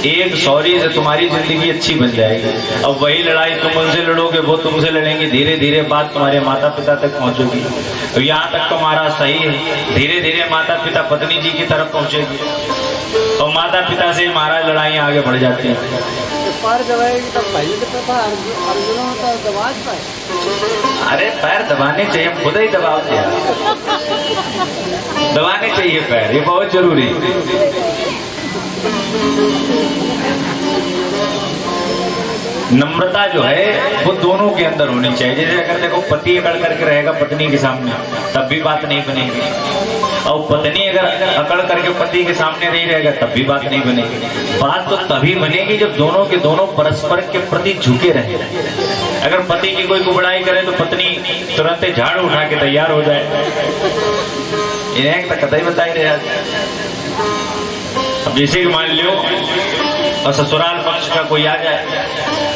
एक सॉरी से तुम्हारी जिंदगी अच्छी बन जाएगी। अब वही लड़ाई तुम उनसे लड़ोगे, वो तुमसे लड़ेंगे, धीरे धीरे बात तुम्हारे माता पिता तक पहुंचेगी। तो यहाँ तक तो महाराज सही है, धीरे धीरे माता पिता पत्नी जी की तरफ पहुंचेगी और माता पिता से महाराज लड़ाइयाँ आगे बढ़ जाती हैं। पैर दबाएगी तब भाई तो अर्जुन होता है दबा पाए। अरे पैर दबाने चाहिए, हम खुद ही दबाव दिया, दबाने चाहिए पैर, ये बहुत जरूरी। नम्रता जो है वो दोनों के अंदर होनी चाहिए। जैसे अगर देखो पति अकड़ करके रहेगा पत्नी के सामने तब भी बात नहीं बनेगी, और पत्नी अगर अकड़ करके पति के सामने नहीं रहेगा तब भी बात नहीं बनेगी। बात तो तभी बनेगी जब दोनों के दोनों परस्पर के प्रति झुके रहे। अगर पति की कोई कुबड़ाई करे तो पत्नी तुरंत झाड़ू उठा के तैयार हो जाए, इन्हें तो कतई बता ही रहे। अब जैसे कि मान लो और ससुराल पक्ष का कोई आ जाए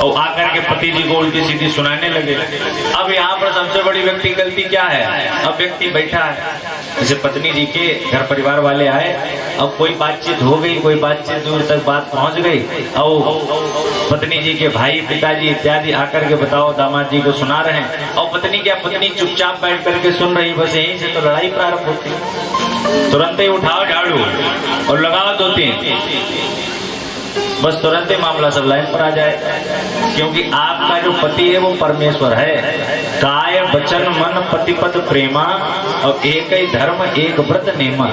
और आकर के पति जी को उल्टी सीधी सुनाने लगे। अब यहाँ पर सबसे बड़ी व्यक्ति गलती क्या है? अब व्यक्ति बैठा है, जैसे पत्नी जी के घर परिवार वाले आए, अब कोई बातचीत हो गई, कोई बातचीत दूर तक बात पहुंच गई, और पत्नी जी के भाई पिताजी इत्यादि आकर के बताओ दामाद जी को सुना रहे हैं, और पत्नी चुपचाप बैठ करके सुन रही। बस यहीं से तो लड़ाई प्रारंभ होती। तुरंत ही उठाओ झाड़ू और लगाओ 2-3, बस तुरंत ही मामला सब लाइन पर आ जाए। क्योंकि आपका जो पति है वो परमेश्वर है। काय वचन मन पतिपद प्रेमा, और एक ही धर्म एक व्रत नेमा।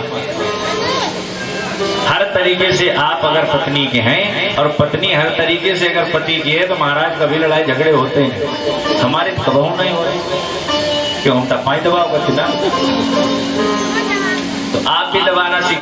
हर तरीके से आप अगर पत्नी के हैं और पत्नी हर तरीके से अगर पति की है, तो महाराज कभी लड़ाई झगड़े होते हैं, हमारे कबहू नहीं हो रहे। क्यों? हम तपाई दबाओ करते ना, तो आप भी दबाना सीख